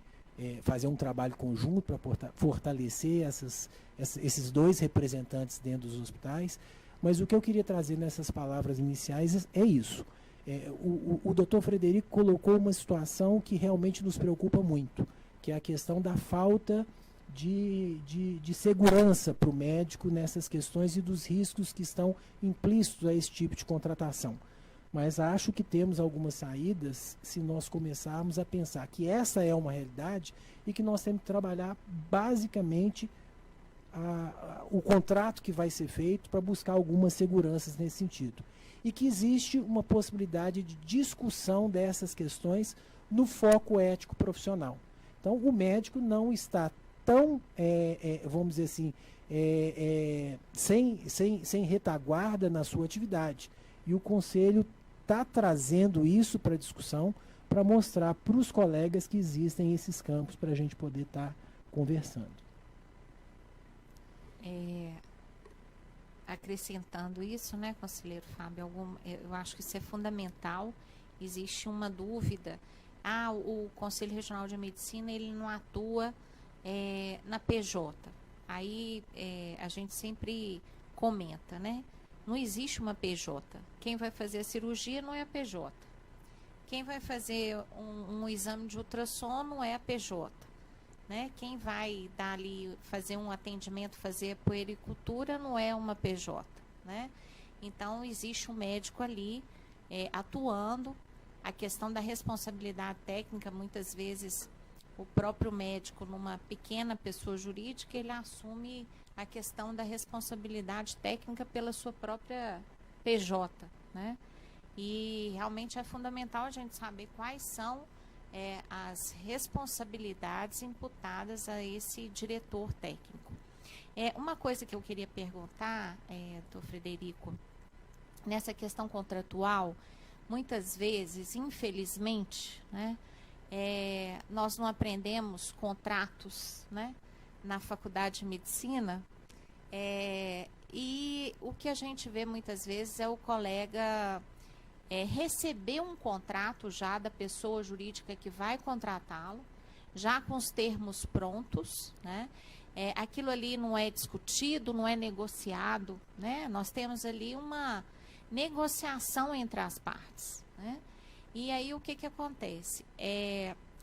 fazer um trabalho conjunto para fortalecer esses dois representantes dentro dos hospitais. Mas o que eu queria trazer nessas palavras iniciais é isso. O doutor Frederico colocou uma situação que realmente nos preocupa muito, que é a questão da falta de segurança para o médico nessas questões e dos riscos que estão implícitos a esse tipo de contratação. Mas acho que temos algumas saídas se nós começarmos a pensar que essa é uma realidade e que nós temos que trabalhar basicamente o contrato que vai ser feito para buscar algumas seguranças nesse sentido. E que existe uma possibilidade de discussão dessas questões no foco ético profissional. Então, o médico não está tão, vamos dizer assim, sem retaguarda na sua atividade. E o Conselho está trazendo isso para a discussão, para mostrar para os colegas que existem esses campos para a gente poder estar conversando. Acrescentando isso, né, conselheiro Fábio, eu acho que isso é fundamental. Existe uma dúvida. O Conselho Regional de Medicina, ele não atua na PJ. Aí a gente sempre comenta, né? Não existe uma PJ. Quem vai fazer a cirurgia não é a PJ. Quem vai fazer um exame de ultrassom não é a PJ. Né? Quem vai dar ali, fazer um atendimento, fazer a puericultura não é uma PJ, né? Então, existe um médico ali atuando. A questão da responsabilidade técnica, muitas vezes, o próprio médico, numa pequena pessoa jurídica, ele assume a questão da responsabilidade técnica pela sua própria PJ, né? E realmente é fundamental a gente saber quais são as responsabilidades imputadas a esse diretor técnico. Uma coisa que eu queria perguntar, doutor Frederico, nessa questão contratual, muitas vezes, infelizmente, né, nós não aprendemos contratos, né, na faculdade de medicina, e o que a gente vê muitas vezes é o colega receber um contrato já da pessoa jurídica que vai contratá-lo, já com os termos prontos, né? Aquilo ali não é discutido, não é negociado, né? Nós temos ali uma negociação entre as partes, né? E aí o que acontece?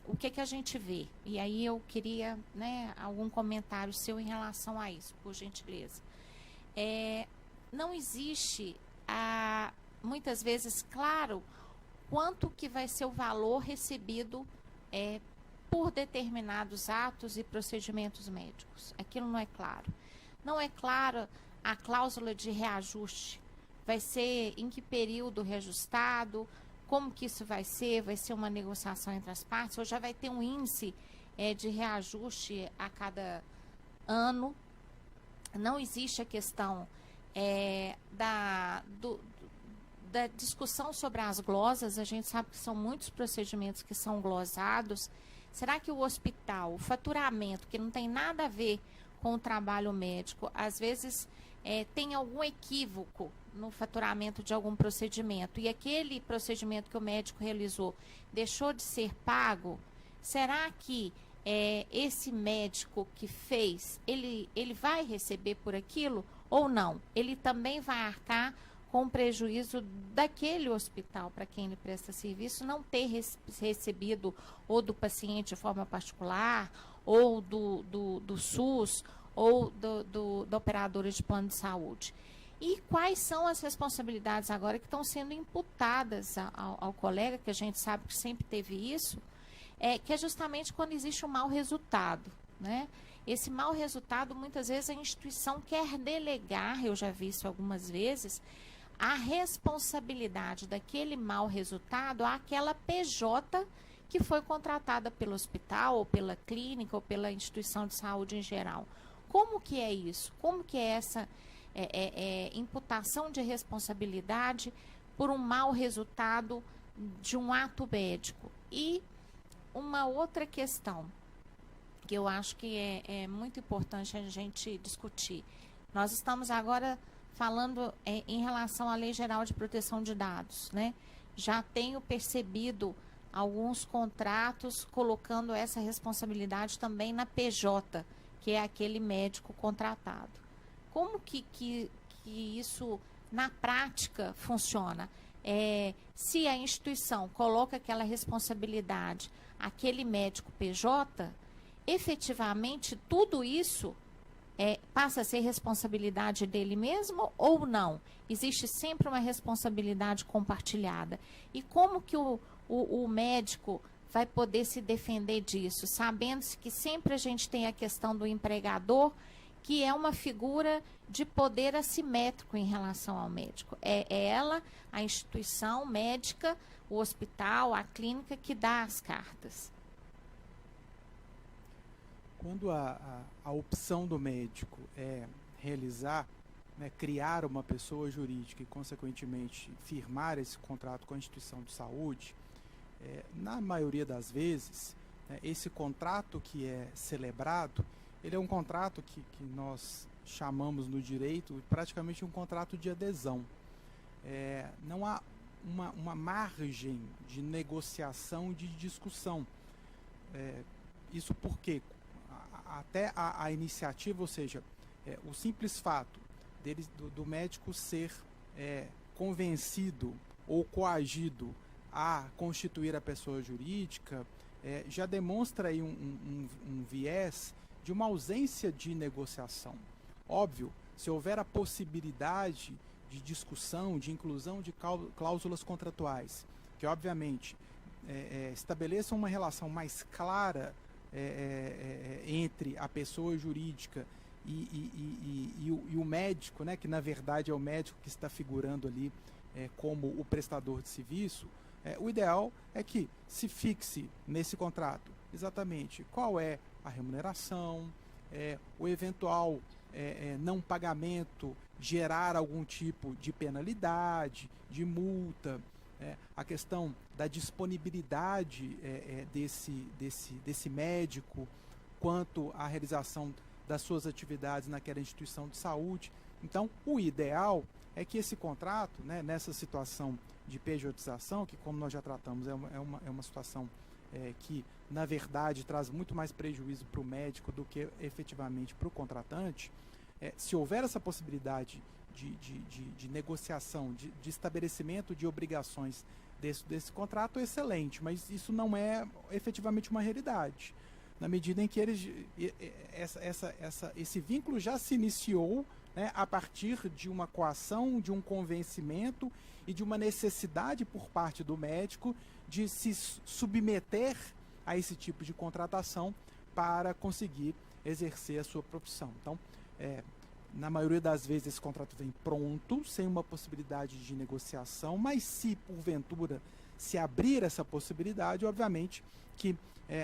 O que a gente vê? E aí eu queria, né, algum comentário seu em relação a isso, por gentileza. Não existe muitas vezes, claro, quanto que vai ser o valor recebido por determinados atos e procedimentos médicos. Aquilo não é claro. Não é clara a cláusula de reajuste. Vai ser em que período reajustado, como que isso vai ser uma negociação entre as partes, ou já vai ter um índice de reajuste a cada ano. Não existe a questão da discussão sobre as glosas. A gente sabe que são muitos procedimentos que são glosados. Será que o hospital, o faturamento, que não tem nada a ver com o trabalho médico, às vezes tem algum equívoco no faturamento de algum procedimento e aquele procedimento que o médico realizou deixou de ser pago, será que esse médico que fez, ele vai receber por aquilo ou não? Ele também vai arcar com o prejuízo daquele hospital para quem ele presta serviço não ter recebido ou do paciente de forma particular, ou do SUS, ou da operadora de plano de saúde. E quais são as responsabilidades agora que estão sendo imputadas ao colega, que a gente sabe que sempre teve isso, que é justamente quando existe um mau resultado, né? Esse mau resultado, muitas vezes, a instituição quer delegar, eu já vi isso algumas vezes, a responsabilidade daquele mau resultado àquela PJ que foi contratada pelo hospital, ou pela clínica, ou pela instituição de saúde em geral. Como que é isso? Como que é essa imputação de responsabilidade por um mau resultado de um ato médico? E uma outra questão que eu acho que é muito importante a gente discutir. Nós estamos agora falando em relação à Lei Geral de Proteção de Dados, né? Já tenho percebido alguns contratos colocando essa responsabilidade também na PJ, que é aquele médico contratado. Como que isso, na prática, funciona? Se a instituição coloca aquela responsabilidade, aquele médico PJ, efetivamente tudo isso passa a ser responsabilidade dele mesmo ou não? Existe sempre uma responsabilidade compartilhada. E como que o médico vai poder se defender disso, sabendo-se que sempre a gente tem a questão do empregador, que é uma figura de poder assimétrico em relação ao médico. É ela, a instituição médica, o hospital, a clínica, que dá as cartas. Quando a opção do médico é realizar, né, criar uma pessoa jurídica e, consequentemente, firmar esse contrato com a instituição de saúde, na maioria das vezes, esse contrato que é celebrado, ele é um contrato que nós chamamos no direito praticamente um contrato de adesão. Não há uma margem de negociação, de discussão. Isso porque até a iniciativa, ou seja, o simples fato do médico ser convencido ou coagido a constituir a pessoa jurídica, já demonstra aí um viés de uma ausência de negociação. Óbvio, se houver a possibilidade de discussão, de inclusão de cláusulas contratuais, que obviamente estabeleçam uma relação mais clara entre a pessoa jurídica e o médico, né, que na verdade é o médico que está figurando ali como o prestador de serviço, o ideal é que se fixe nesse contrato exatamente qual é a remuneração, o eventual não pagamento gerar algum tipo de penalidade, de multa, a questão da disponibilidade desse médico quanto à realização das suas atividades naquela instituição de saúde. Então, o ideal é que esse contrato, né, nessa situação de pejotização, que, como nós já tratamos, é uma situação que, na verdade, traz muito mais prejuízo para o médico do que efetivamente para o contratante, se houver essa possibilidade de negociação, de estabelecimento de obrigações desse contrato, excelente, mas isso não é efetivamente uma realidade. Na medida em que esse vínculo já se iniciou, né, a partir de uma coação, de um convencimento e de uma necessidade por parte do médico de se submeter a esse tipo de contratação para conseguir exercer a sua profissão. Então, na maioria das vezes esse contrato vem pronto, sem uma possibilidade de negociação, mas se porventura se abrir essa possibilidade, obviamente que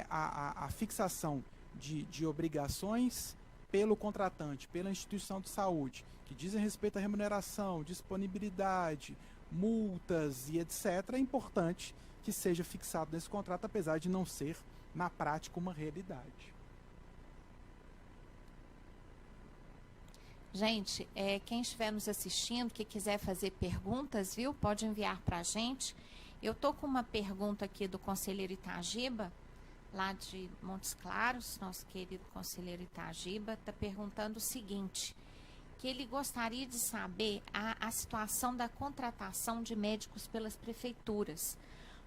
a fixação de obrigações pelo contratante, pela instituição de saúde, que dizem respeito à remuneração, disponibilidade, multas e etc., é importante que seja fixado nesse contrato, apesar de não ser, na prática, uma realidade. Gente, quem estiver nos assistindo, que quiser fazer perguntas, viu? Pode enviar para a gente. Eu tô com uma pergunta aqui do conselheiro Itagiba, lá de Montes Claros, nosso querido conselheiro Itagiba, está perguntando o seguinte, que ele gostaria de saber a situação da contratação de médicos pelas prefeituras,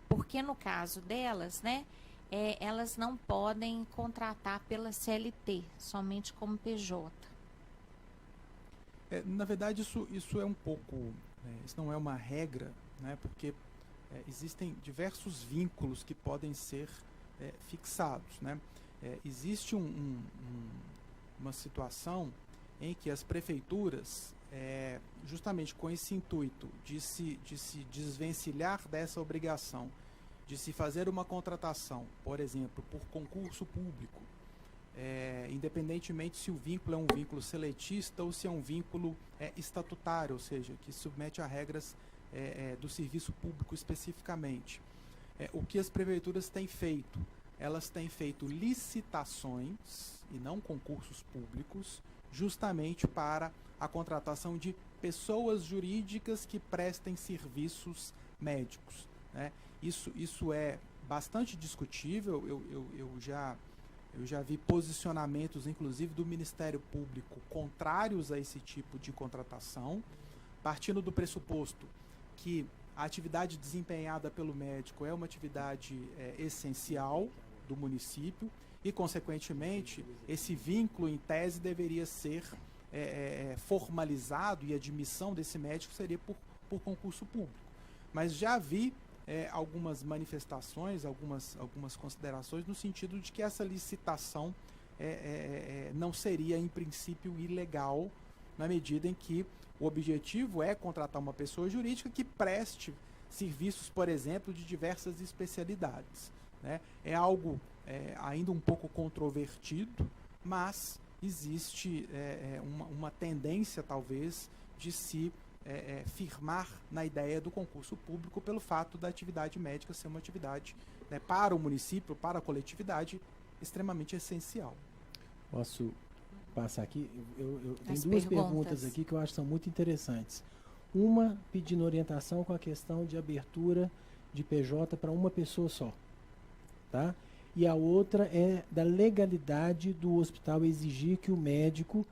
porque no caso delas, né, elas não podem contratar pela CLT, somente como PJ. Na verdade, isso é um pouco, isso não é uma regra, né, porque existem diversos vínculos que podem ser fixados, né? Existe uma situação em que as prefeituras, justamente com esse intuito de se desvencilhar dessa obrigação, de se fazer uma contratação, por exemplo, por concurso público, independentemente se o vínculo é um vínculo seletista ou se é um vínculo estatutário, ou seja, que submete a regras do serviço público especificamente. O que as prefeituras têm feito? Elas têm feito licitações e não concursos públicos, justamente para a contratação de pessoas jurídicas que prestem serviços médicos, né? Isso é bastante discutível. Eu já vi posicionamentos, inclusive do Ministério Público, contrários a esse tipo de contratação, partindo do pressuposto que a atividade desempenhada pelo médico é uma atividade essencial do município e, consequentemente, esse vínculo, em tese, deveria ser formalizado e a admissão desse médico seria por concurso público. Mas já vi algumas manifestações, algumas considerações no sentido de que essa licitação não seria, em princípio, ilegal, na medida em que o objetivo é contratar uma pessoa jurídica que preste serviços, por exemplo, de diversas especialidades, né? É algo ainda um pouco controvertido, mas existe uma tendência, talvez, de se firmar na ideia do concurso público pelo fato da atividade médica ser uma atividade, né, para o município, para a coletividade, extremamente essencial. Posso passar aqui? Eu tenho duas perguntas aqui que eu acho que são muito interessantes. Uma pedindo orientação com a questão de abertura de PJ para uma pessoa só, tá? E a outra é da legalidade do hospital exigir que o médico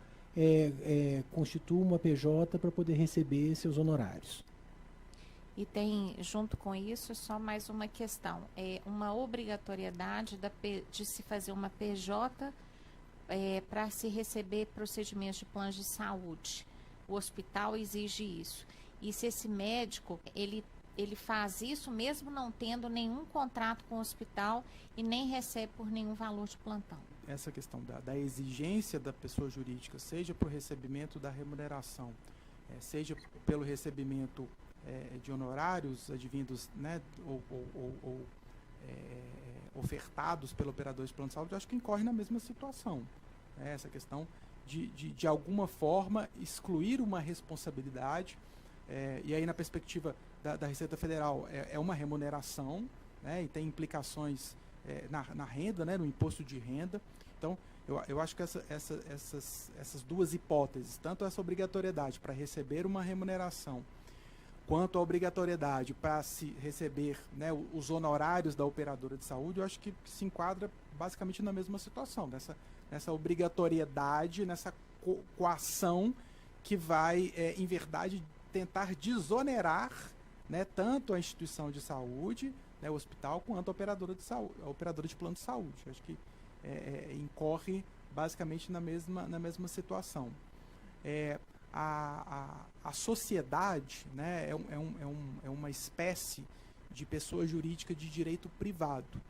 constitua uma PJ para poder receber seus honorários. E tem, junto com isso, só mais uma questão. Uma obrigatoriedade de se fazer uma PJ para se receber procedimentos de planos de saúde. O hospital exige isso. E se esse médico, ele faz isso mesmo não tendo nenhum contrato com o hospital e nem recebe por nenhum valor de plantão. Essa questão da exigência da pessoa jurídica, seja por recebimento da remuneração, seja pelo recebimento de honorários advindos, né, ou ofertados pelo operador de plano de saúde, eu acho que incorre na mesma situação. Essa questão de alguma forma excluir uma responsabilidade, e aí na perspectiva da Receita Federal é uma remuneração, né, e tem implicações na renda, né, no imposto de renda. Então, eu acho que essas duas hipóteses, tanto essa obrigatoriedade para receber uma remuneração, quanto a obrigatoriedade para se receber, né, os honorários da operadora de saúde, eu acho que se enquadra basicamente na mesma situação, nessa obrigatoriedade, nessa coação que vai, em verdade, tentar desonerar, né, tanto a instituição de saúde, né, o hospital, quanto a operadora de saúde, a operadora de plano de saúde. Eu acho que incorre basicamente na mesma situação. A sociedade, né, é uma espécie de pessoa jurídica de direito privado.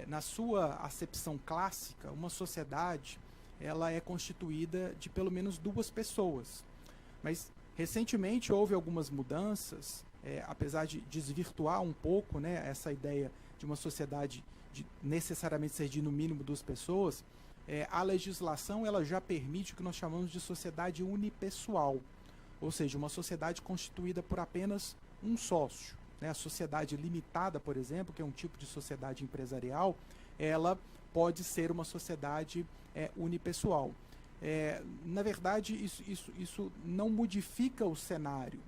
Na sua acepção clássica, uma sociedade ela é constituída de pelo menos duas pessoas. Mas recentemente houve algumas mudanças, apesar de desvirtuar um pouco, né, essa ideia de uma sociedade de necessariamente ser de no mínimo duas pessoas. A legislação ela já permite o que nós chamamos de sociedade unipessoal, ou seja, uma sociedade constituída por apenas um sócio, né? A sociedade limitada, por exemplo, que é um tipo de sociedade empresarial, ela pode ser uma sociedade unipessoal. na verdade, isso não modifica o cenário,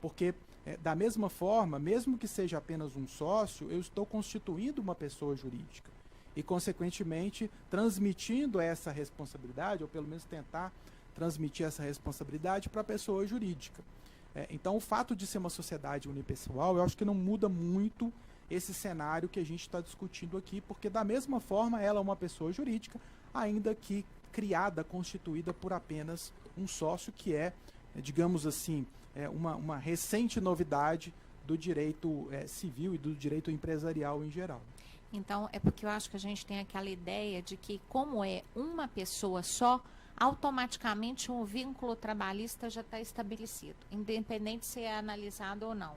porque, da mesma forma, mesmo que seja apenas um sócio, eu estou constituindo uma pessoa jurídica e, consequentemente, transmitindo essa responsabilidade, ou pelo menos tentar transmitir essa responsabilidade para a pessoa jurídica. Então, o fato de ser uma sociedade unipessoal, eu acho que não muda muito esse cenário que a gente está discutindo aqui, porque, da mesma forma, ela é uma pessoa jurídica, ainda que criada, constituída por apenas um sócio, que digamos assim, uma recente novidade do direito civil e do direito empresarial em geral. Então, é porque eu acho que a gente tem aquela ideia de que, como é uma pessoa só, automaticamente um vínculo trabalhista já está estabelecido, independente se é analisado ou não.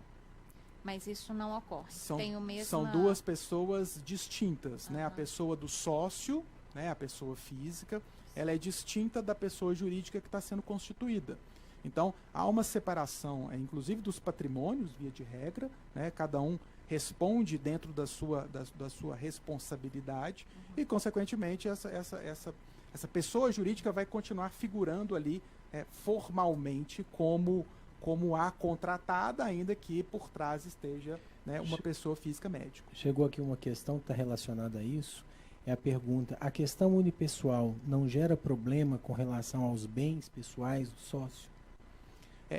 Mas isso não ocorre. São duas pessoas distintas, né? A pessoa do sócio, né? A pessoa física, ela é distinta da pessoa jurídica que está sendo constituída. Então, há uma separação, inclusive dos patrimônios, via de regra, né? Cada um responde dentro da sua responsabilidade e, consequentemente, essa pessoa jurídica vai continuar figurando ali formalmente como a contratada, ainda que por trás esteja, né, uma pessoa física médica. Chegou aqui uma questão que está relacionada a isso, é a pergunta: a questão unipessoal não gera problema com relação aos bens pessoais do sócio?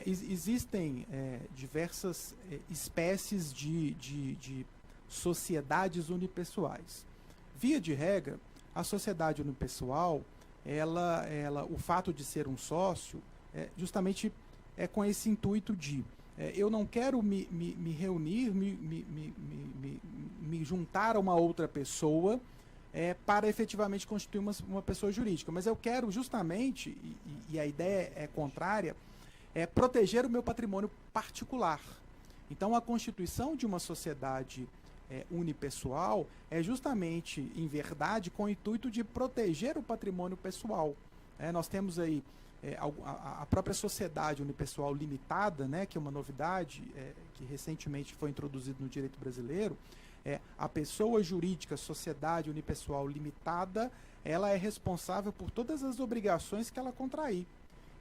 Existem diversas espécies de sociedades unipessoais. Via de regra, a sociedade unipessoal, o fato de ser um sócio, justamente com esse intuito de eu não quero me reunir, me juntar a uma outra pessoa para efetivamente constituir uma pessoa jurídica, mas eu quero justamente, e a ideia é contrária, proteger o meu patrimônio particular. Então, a constituição de uma sociedade unipessoal é justamente, em verdade, com o intuito de proteger o patrimônio pessoal. Nós temos aí a própria sociedade unipessoal limitada, né, que é uma novidade que recentemente foi introduzida no direito brasileiro. A pessoa jurídica, sociedade unipessoal limitada, ela é responsável por todas as obrigações que ela contrair.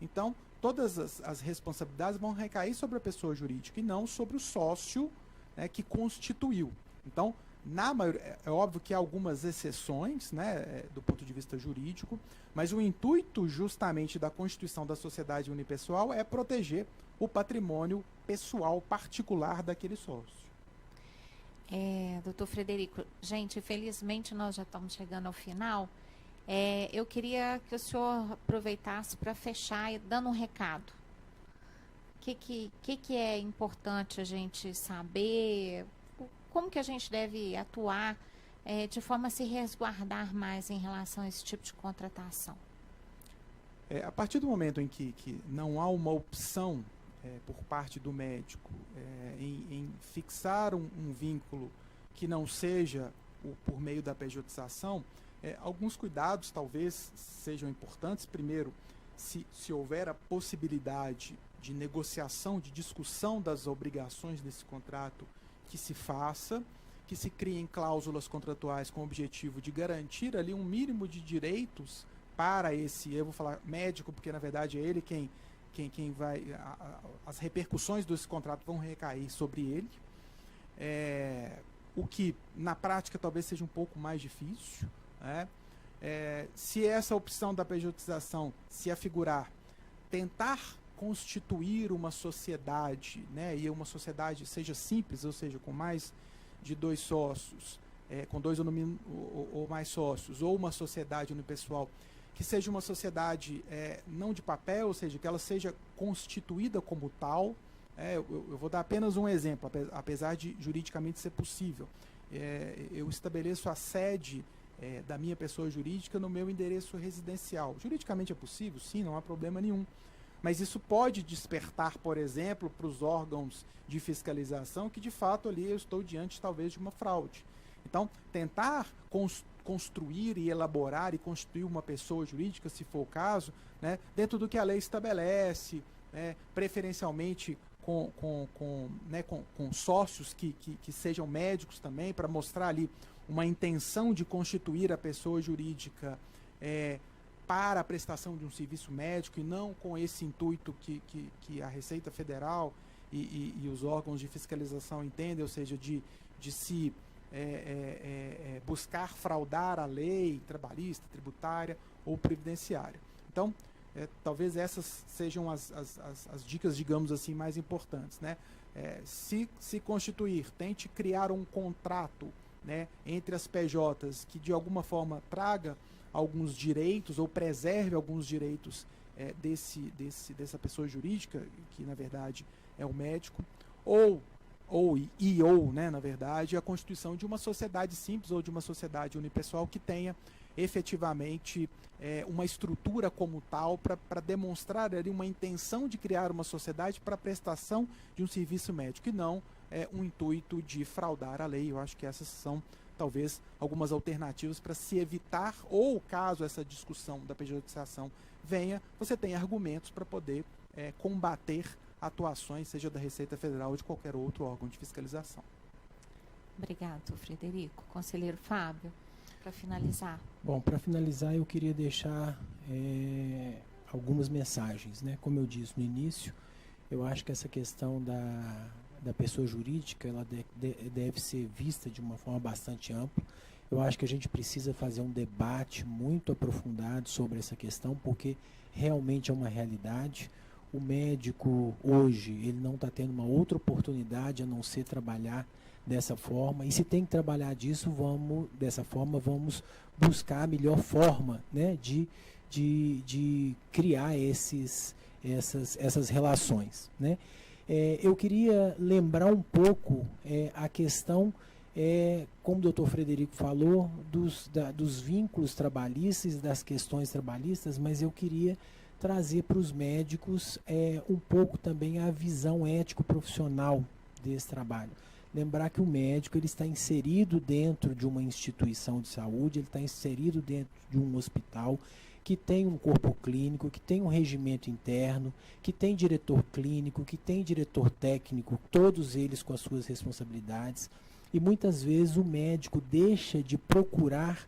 Então, todas as responsabilidades vão recair sobre a pessoa jurídica e não sobre o sócio, né, que constituiu. Então, é óbvio que há algumas exceções, né, do ponto de vista jurídico, mas o intuito justamente da constituição da sociedade unipessoal é proteger o patrimônio pessoal particular daquele sócio. Doutor Frederico, gente, infelizmente nós já estamos chegando ao final. Eu queria que o senhor aproveitasse para fechar dando um recado. O que é importante a gente saber? Como que a gente deve atuar de forma a se resguardar mais em relação a esse tipo de contratação? A partir do momento em que não há uma opção por parte do médico em fixar um vínculo que não seja por meio da pejotização, alguns cuidados talvez sejam importantes. Primeiro, se houver a possibilidade de negociação, de discussão das obrigações desse contrato, que se faça, que se criem cláusulas contratuais com o objetivo de garantir ali um mínimo de direitos para eu vou falar médico, porque na verdade é ele quem vai, as repercussões desse contrato vão recair sobre ele, o que na prática talvez seja um pouco mais difícil, né? Se essa opção da pejotização se afigurar, tentar constituir uma sociedade, né, e uma sociedade seja simples, ou seja, com mais de 2 sócios, com 2 ou mais sócios, ou uma sociedade unipessoal, que seja uma sociedade não de papel, ou seja, que ela seja constituída como tal. Eu vou dar apenas um exemplo, apesar de juridicamente ser possível. Eu estabeleço a sede da minha pessoa jurídica no meu endereço residencial. Juridicamente é possível? Sim, não há problema nenhum. Mas isso pode despertar, por exemplo, para os órgãos de fiscalização que, de fato, ali eu estou diante, talvez, de uma fraude. Então, tentar construir e elaborar e constituir uma pessoa jurídica, se for o caso, né, dentro do que a lei estabelece, preferencialmente com sócios que sejam médicos também, para mostrar ali uma intenção de constituir a pessoa jurídica para a prestação de um serviço médico e não com esse intuito que a Receita Federal e os órgãos de fiscalização entendem, ou seja, de se buscar fraudar a lei trabalhista, tributária ou previdenciária. Então, talvez essas sejam as dicas, digamos assim, mais importantes, né? Se constituir, tente criar um contrato, né, entre as PJs que de alguma forma traga alguns direitos ou preserve alguns direitos dessa pessoa jurídica, que na verdade é o médico, ou, né, na verdade, a constituição de uma sociedade simples ou de uma sociedade unipessoal que tenha efetivamente uma estrutura como tal para demonstrar ali uma intenção de criar uma sociedade para a prestação de um serviço médico e não um intuito de fraudar a lei. Eu acho que essas são talvez algumas alternativas para se evitar, ou caso essa discussão da pejotização venha, você tem argumentos para poder combater atuações, seja da Receita Federal ou de qualquer outro órgão de fiscalização. Obrigado, Frederico. Conselheiro Fábio, para finalizar. Bom, para finalizar, eu queria deixar algumas mensagens, né? Como eu disse no início, eu acho que essa questão da pessoa jurídica, ela deve ser vista de uma forma bastante ampla. Eu acho que a gente precisa fazer um debate muito aprofundado sobre essa questão, porque realmente é uma realidade. O médico, hoje, ele não está tendo uma outra oportunidade a não ser trabalhar dessa forma. E se tem que trabalhar dessa forma, vamos buscar a melhor forma, né, de criar essas relações, né? Eu queria lembrar um pouco a questão, como o doutor Frederico falou, dos vínculos trabalhistas, das questões trabalhistas, mas eu queria trazer para os médicos um pouco também a visão ético-profissional desse trabalho. Lembrar que o médico ele está inserido dentro de uma instituição de saúde, ele está inserido dentro de um hospital que tem um corpo clínico, que tem um regimento interno, que tem diretor clínico, que tem diretor técnico, todos eles com as suas responsabilidades. E muitas vezes o médico deixa de procurar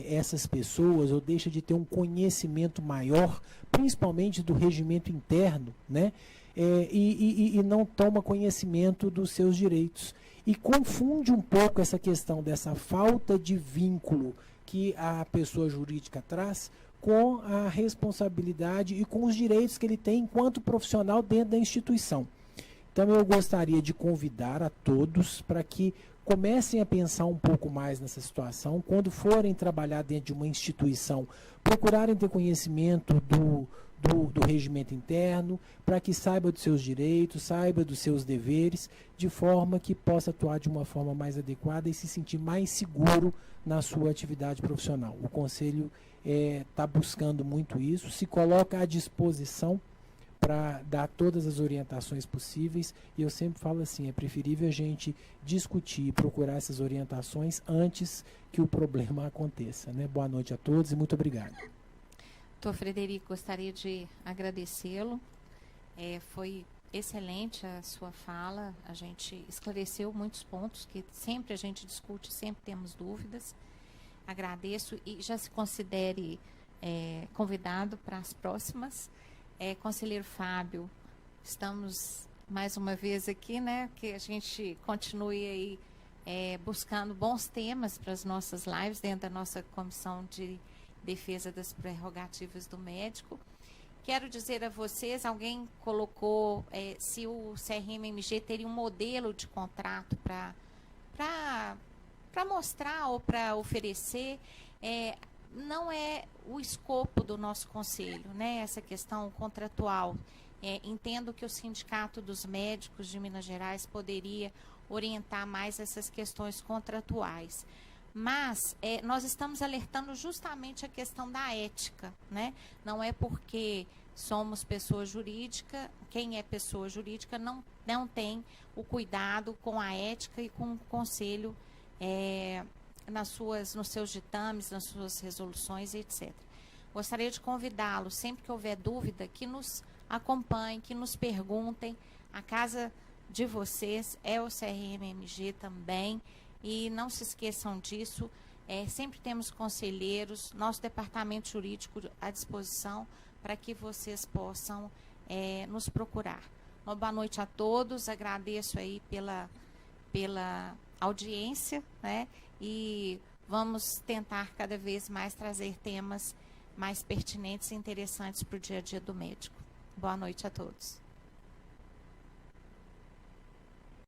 essas pessoas, ou deixa de ter um conhecimento maior, principalmente do regimento interno, né? E não toma conhecimento dos seus direitos. E confunde um pouco essa questão dessa falta de vínculo que a pessoa jurídica traz com a responsabilidade e com os direitos que ele tem enquanto profissional dentro da instituição. Então eu gostaria de convidar a todos para que comecem a pensar um pouco mais nessa situação, quando forem trabalhar dentro de uma instituição, procurarem ter conhecimento do regimento interno, para que saiba dos seus direitos, saiba dos seus deveres, de forma que possa atuar de uma forma mais adequada e se sentir mais seguro na sua atividade profissional. O Conselho está buscando muito isso, se coloca à disposição para dar todas as orientações possíveis, e eu sempre falo assim, é preferível a gente discutir e procurar essas orientações antes que o problema aconteça, né? Boa noite a todos e muito obrigado. Doutor Frederico, gostaria de agradecê-lo. Foi excelente a sua fala, a gente esclareceu muitos pontos que sempre a gente discute, sempre temos dúvidas. Agradeço e já se considere convidado para as próximas. Conselheiro Fábio, estamos mais uma vez aqui, né? Que a gente continue aí buscando bons temas para as nossas lives dentro da nossa comissão de defesa das prerrogativas do médico. Quero dizer a vocês, alguém colocou se o CRM-MG teria um modelo de contrato para mostrar ou para oferecer. Não é o escopo do nosso conselho, né? Essa questão contratual. Entendo que o Sindicato dos Médicos de Minas Gerais poderia orientar mais essas questões contratuais. Mas nós estamos alertando justamente a questão da ética, né? Não é porque somos pessoa jurídica, quem é pessoa jurídica não tem o cuidado com a ética e com o conselho nos seus ditames, nas suas resoluções, etc. Gostaria de convidá-lo, sempre que houver dúvida, que nos acompanhem, que nos perguntem. A casa de vocês é o CRM-MG também, e não se esqueçam disso. Sempre temos conselheiros, nosso departamento jurídico à disposição para que vocês possam nos procurar. Uma boa noite a todos, agradeço aí pela audiência, né? E vamos tentar cada vez mais trazer temas mais pertinentes e interessantes para o dia a dia do médico. Boa noite a todos.